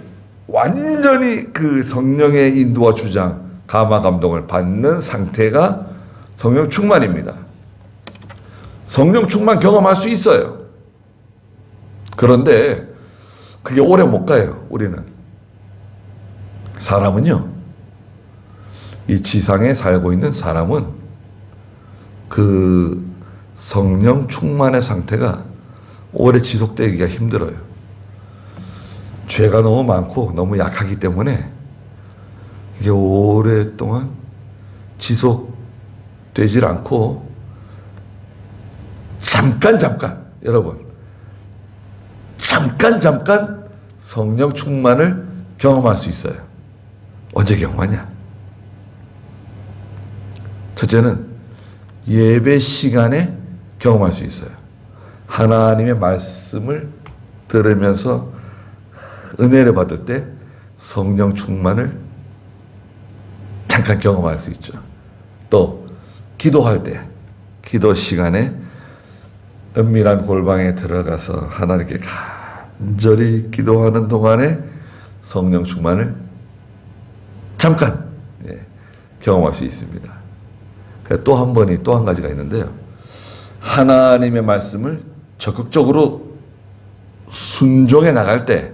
그 성령의 인도와 주장, 감화 감동을 받는 상태가 성령 충만입니다. 성령 충만 경험할 수 있어요. 그런데 그게 오래 못 가요. 우리는 사람은요, 이 지상에 살고 있는 사람은 그 성령 충만의 상태가 오래 지속되기가 힘들어요. 죄가 너무 많고 너무 약하기 때문에 이게 오랫동안 지속되질 않고 잠깐 여러분 잠깐 성령 충만을 경험할 수 있어요. 언제 경험하냐? 첫째는 예배 시간에 경험할 수 있어요. 하나님의 말씀을 들으면서 은혜를 받을 때 성령 충만을 잠깐 경험할 수 있죠. 또 기도할 때, 기도 시간에 은밀한 골방에 들어가서 하나님께 간절히 기도하는 동안에 성령 충만을 잠깐 경험할 수 있습니다. 또 한 가지가 있는데요. 하나님의 말씀을 적극적으로 순종해 나갈 때,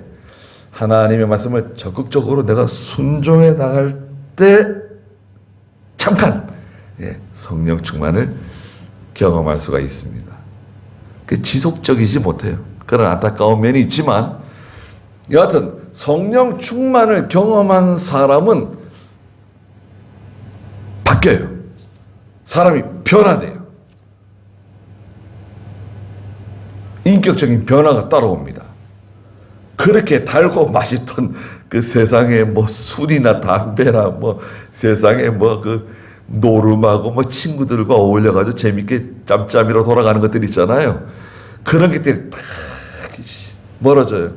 하나님의 말씀을 적극적으로 내가 순종해 나갈 때 잠깐 성령 충만을 경험할 수가 있습니다. 그 지속적이지 못해요. 그런 안타까운 면이 있지만 여하튼 성령 충만을 경험한 사람은 바뀌어요. 사람이 변화돼요. 인격적인 변화가 따라옵니다. 그렇게 달고 맛있던 그 세상에 뭐 술이나 담배나 뭐 세상에 뭐 그 노름하고 뭐 친구들과 어울려가지고 재밌게 짬짬이로 돌아가는 것들 있잖아요. 그런 것들이 다 멀어져요.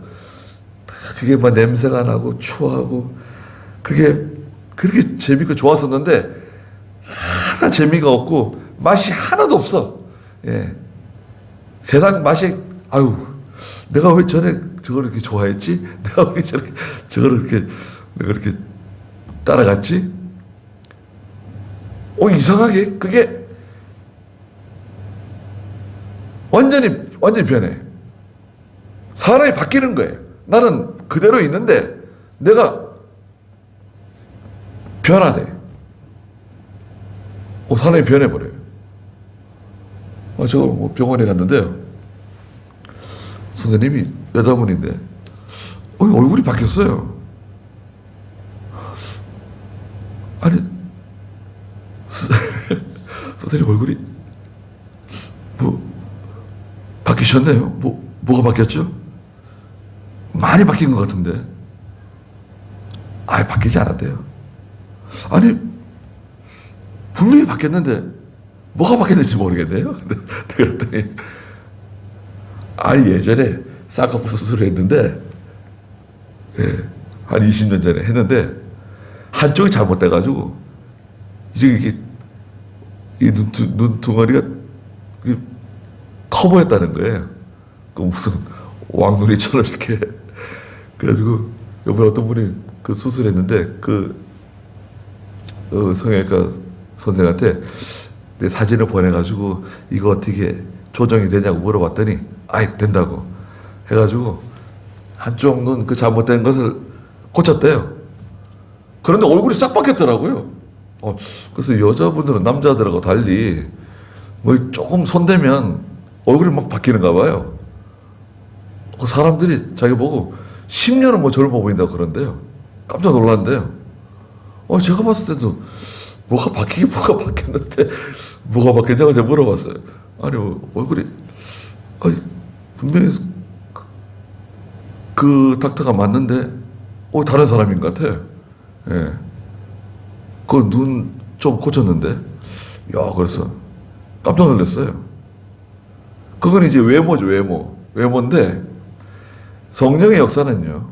그게 막 냄새가 나고 추하고 그게 그렇게 재밌고 좋았었는데 하나 재미가 없고 맛이 하나도 없어. 세상 맛이 내가 왜 전에 저걸 이렇게 좋아했지? 내가 왜 저걸 내가 이렇게 따라갔지? 이상하게 그게 완전히 변해. 사람이 바뀌는 거예요. 나는 그대로 있는데 내가 변화돼. 사람이 변해버려요. 저 병원에 갔는데요. 선생님이 여자분인데 얼굴이 바뀌었어요. 아니 선생님 얼굴이 바뀌셨네요. 뭐가 바뀌었죠? 많이 바뀐 것 같은데. 바뀌지 않았대요. 아니 분명히 바뀌었는데 뭐가 바뀌었는지 모르겠네요. 그랬더니 예전에 쌍꺼풀 수술을 했는데 한 20년 전에 했는데 한쪽이 잘못돼가지고 이게 이 눈두덩어리가 커 보였다는 거예요. 그 무슨 왕눈이처럼 이렇게. 그래가지고 이번에 어떤 분이 그 수술했는데 성형외과 선생한테 내 사진을 보내가지고 이거 어떻게 조정이 되냐고 물어봤더니 된다고 해가지고 한쪽 눈 그 잘못된 것을 고쳤대요. 그런데 얼굴이 싹 바뀌었더라고요. 그래서 여자분들은 남자들하고 달리 뭐 조금 손대면 얼굴이 막 바뀌는가 봐요. 사람들이 자기 보고 10년은 뭐 젊어 보인다고 그런데요. 깜짝 놀랐는데요. 제가 봤을 때도 뭐가 바뀌었는데 뭐가 바뀌었냐고 제가 물어봤어요. 얼굴이 분명히 그 닥터가 맞는데 다른 사람인 것 같아요. 그 눈 좀 고쳤는데 그래서 깜짝 놀랐어요. 그건 이제 외모죠. 외모인데 성령의 역사는요,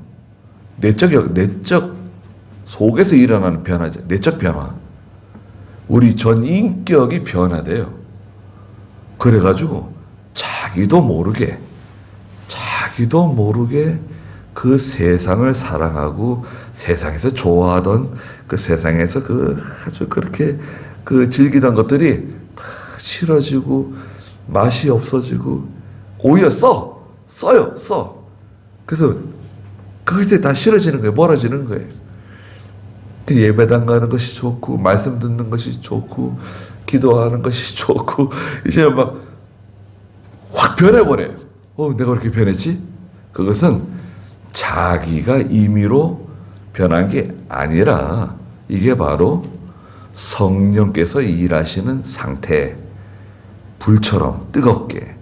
내적 속에서 일어나는 변화죠. 내적 변화. 우리 전 인격이 변화돼요. 그래가지고 자기도 모르게 그 그 세상을 사랑하고 세상에서 좋아하던 그 세상에서 그 아주 그렇게 그 즐기던 것들이 다 싫어지고 맛이 없어지고 오히려 써요. 그래서 그것이 다 싫어지는 거예요. 멀어지는 거예요. 그 예배당 가는 것이 좋고 말씀 듣는 것이 좋고 기도하는 것이 좋고 이제 막 확 변해버려요. 내가 그렇게 변했지? 그것은 자기가 임의로 변한 게 아니라 이게 바로 성령께서 일하시는 상태, 불처럼 뜨겁게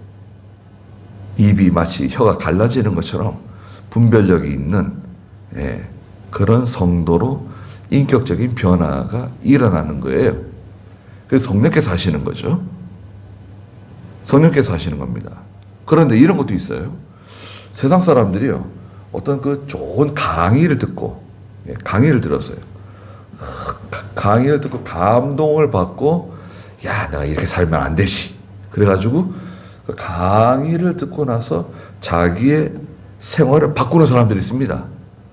입이 마치 혀가 갈라지는 것처럼 분별력이 있는 그런 성도로 인격적인 변화가 일어나는 거예요. 그래서 성령께서 하시는 거죠. 성령께서 하시는 겁니다. 그런데 이런 것도 있어요. 세상 사람들이요, 어떤 그 좋은 강의를 듣고, 강의를 들었어요. 강의를 듣고 감동을 받고, 야, 내가 이렇게 살면 안 되지. 그래가지고 그 강의를 듣고 나서 자기의 생활을 바꾸는 사람들이 있습니다.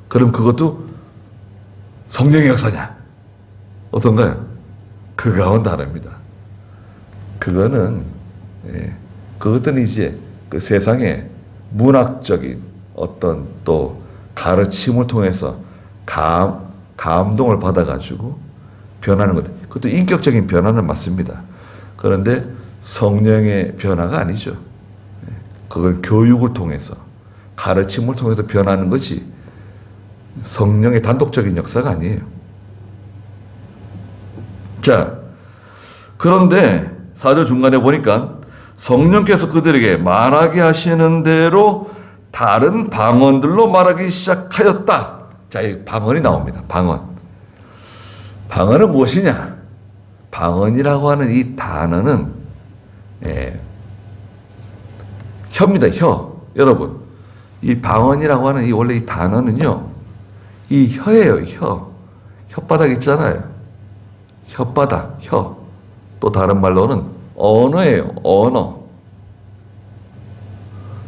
그럼 그것도 성령의 역사냐? 어떤가요? 그거와는 다릅니다. 그것들은 이제 그 세상의 문학적인 어떤 또 가르침을 통해서 감동을 받아가지고 변하는 것. 그것도 인격적인 변화는 맞습니다. 그런데 성령의 변화가 아니죠. 그건 교육을 통해서 가르침을 통해서 변하는 거지 성령의 단독적인 역사가 아니에요. 자, 그런데 4절 중간에 보니까 성령께서 그들에게 말하게 하시는 대로 다른 방언들로 말하기 시작하였다. 자, 이 방언이 나옵니다. 방언은 무엇이냐? 방언이라고 하는 이 단어는 혀입니다. 혀. 여러분, 이 방언이라고 하는 이 원래 이 단어는요, 이 혀예요. 혓바닥 있잖아요. 혓바닥, 혀. 또 다른 말로는 언어예요. 언어.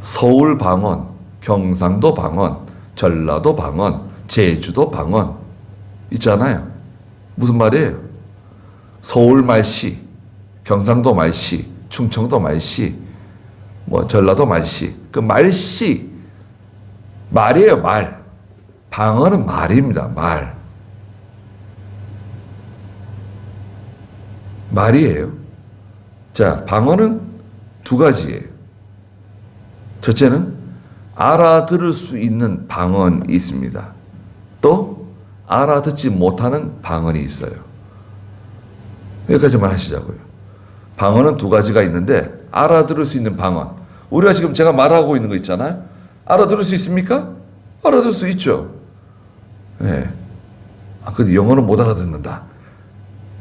서울 방언, 경상도 방언, 전라도 방언, 제주도 방언 있잖아요. 무슨 말이에요? 서울 말씨, 경상도 말씨, 충청도 말씨, 전라도 말씨. 그 말씨, 말이에요. 말. 방언은 말입니다. 말이에요. 자, 방언은 두 가지예요. 첫째는 알아들을 수 있는 방언이 있습니다. 또 알아듣지 못하는 방언이 있어요. 여기까지만 하시자고요. 방언은 두 가지가 있는데 알아들을 수 있는 방언. 우리가 지금 제가 말하고 있는 거 있잖아요. 알아들을 수 있습니까? 알아들을 수 있죠. 근데 영어는 못 알아듣는다.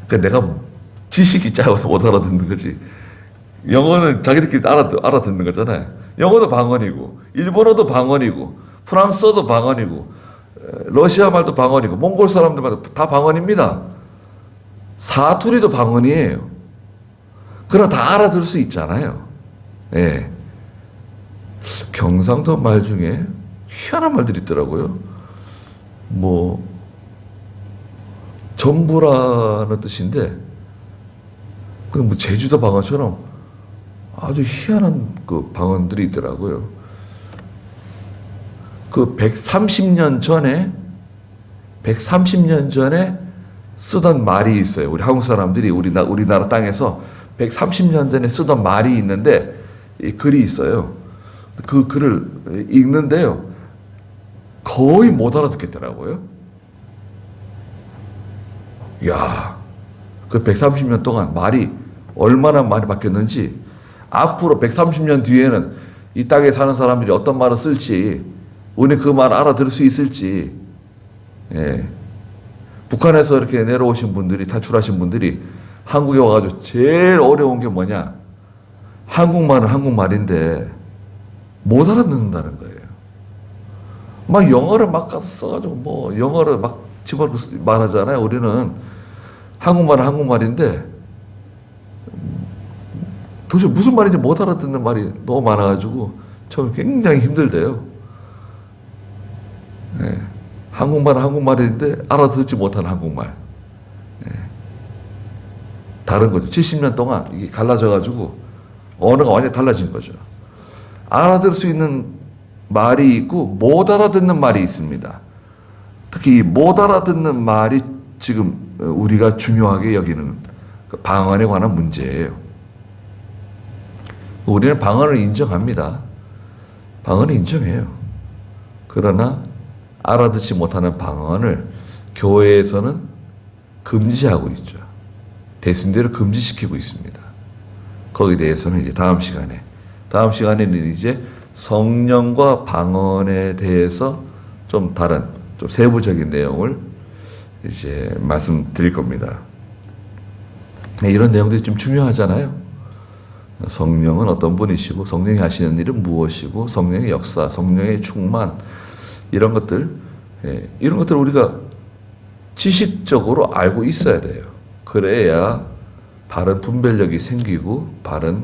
그러니까 내가 지식이 작아서 못 알아듣는 거지. 영어는 자기들끼리 알아듣는 거잖아요. 영어도 방언이고, 일본어도 방언이고, 프랑스어도 방언이고, 러시아 말도 방언이고, 몽골 사람들 말도 다 방언입니다. 사투리도 방언이에요. 그러나 다 알아들을 수 있잖아요. 경상도 말 중에 희한한 말들이 있더라고요. 전부라는 뜻인데, 그 제주도 방언처럼 아주 희한한 그 방언들이 있더라고요. 그 130년 전에 쓰던 말이 있어요. 우리 한국 사람들이 우리나라 땅에서 130년 전에 쓰던 말이 있는데 이 글이 있어요. 그 글을 읽는데요. 거의 못 알아듣겠더라고요. 야, 그 130년 동안 얼마나 많이 바뀌었는지, 앞으로 130년 뒤에는 이 땅에 사는 사람들이 어떤 말을 쓸지, 우리는 그 말 알아들을 수 있을지. 북한에서 이렇게 내려오신 분들이, 탈출하신 분들이 한국에 와가지고 제일 어려운 게 뭐냐? 한국말은 한국말인데 못 알아듣는다는 거예요. 막 영어를 막 써가지고 영어를 막 집어넣고 말하잖아요. 우리는 한국말은 한국말인데 도대체 무슨 말인지 못 알아듣는 말이 너무 많아가지고 처음에 굉장히 힘들대요. 한국말은 한국말인데 알아듣지 못하는 한국말. 예. 다른 거죠. 70년 동안 이게 갈라져가지고 언어가 완전히 달라진 거죠. 알아들을 수 있는 말이 있고 못 알아듣는 말이 있습니다. 특히 이 못 알아듣는 말이 지금 우리가 중요하게 여기는 그 방언에 관한 문제예요. 우리는 방언을 인정합니다. 방언을 인정해요. 그러나 알아듣지 못하는 방언을 교회에서는 금지하고 있죠. 대순대로 금지시키고 있습니다. 거기에 대해서는 이제 다음 시간에는 이제 성령과 방언에 대해서 좀 다른, 좀 세부적인 내용을 이제 말씀드릴 겁니다. 이런 내용들이 좀 중요하잖아요. 성령은 어떤 분이시고, 성령이 하시는 일은 무엇이고, 성령의 역사, 성령의 충만, 이런 것들, 이런 것들을 우리가 지식적으로 알고 있어야 돼요. 그래야 바른 분별력이 생기고, 바른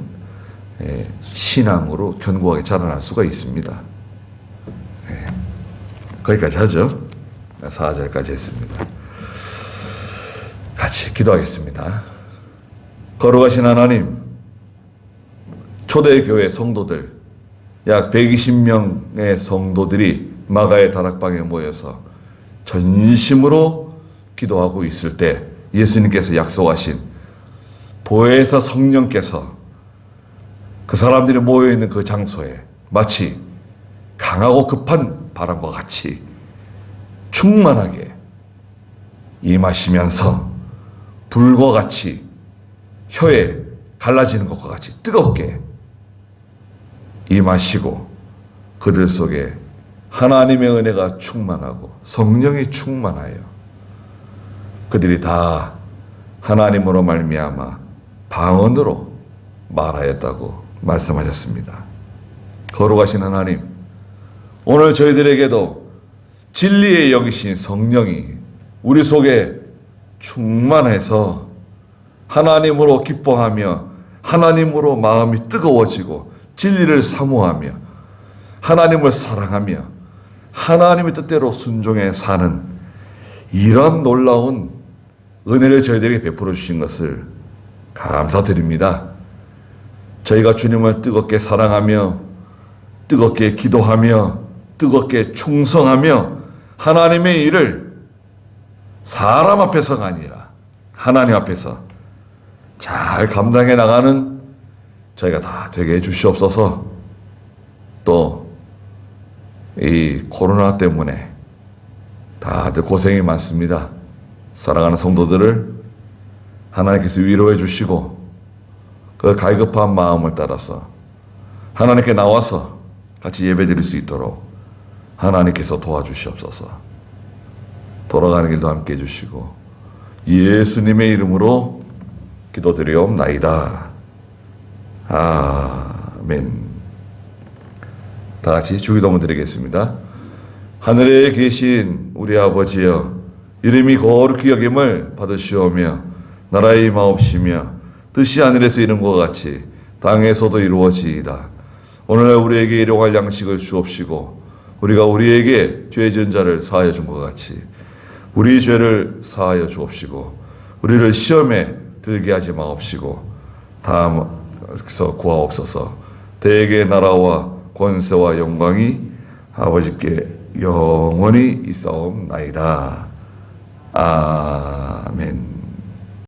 신앙으로 견고하게 자라날 수가 있습니다. 거기까지 하죠. 4절까지 했습니다. 같이 기도하겠습니다. 거룩하신 하나님, 초대교회 성도들, 약 120명의 성도들이 마가의 다락방에 모여서 전심으로 기도하고 있을 때 예수님께서 약속하신 보혜사 성령께서 그 사람들이 모여있는 그 장소에 마치 강하고 급한 바람과 같이 충만하게 임하시면서 불과 같이 혀에 갈라지는 것과 같이 뜨겁게 임하시고 그들 속에 하나님의 은혜가 충만하고 성령이 충만하여 그들이 다 하나님으로 말미암아 방언으로 말하였다고 말씀하셨습니다. 거룩하신 하나님, 오늘 저희들에게도 진리의 영이신 성령이 우리 속에 충만해서 하나님으로 기뻐하며 하나님으로 마음이 뜨거워지고 진리를 사모하며 하나님을 사랑하며 하나님의 뜻대로 순종해 사는 이런 놀라운 은혜를 저희들에게 베풀어 주신 것을 감사드립니다. 저희가 주님을 뜨겁게 사랑하며 뜨겁게 기도하며 뜨겁게 충성하며 하나님의 일을 사람 앞에서가 아니라 하나님 앞에서 잘 감당해 나가는 저희가 다 되게 해 주시옵소서. 또 이 코로나 때문에 다들 고생이 많습니다. 사랑하는 성도들을 하나님께서 위로해 주시고 그 갈급한 마음을 따라서 하나님께 나와서 같이 예배드릴 수 있도록 하나님께서 도와주시옵소서. 돌아가는 길도 함께 해주시고 예수님의 이름으로 기도드리옵나이다. 아멘. 다 같이 주기도문 드리겠습니다. 하늘에 계신 우리 아버지여, 이름이 거룩히 여김을 받으시오며 나라의 임하옵시며 뜻이 하늘에서 이룬 것 같이 땅에서도 이루어지이다. 오늘날 우리에게 일용할 양식을 주옵시고 우리가 우리에게 죄 지은 자를 사하여 준 것 같이 우리 죄를 사하여 주옵시고 우리를 시험에 들게 하지 마옵시고 다음에서 구하옵소서. 대개 나라와 권세와 영광이 아버지께 영원히 있사옵나이다. 아멘.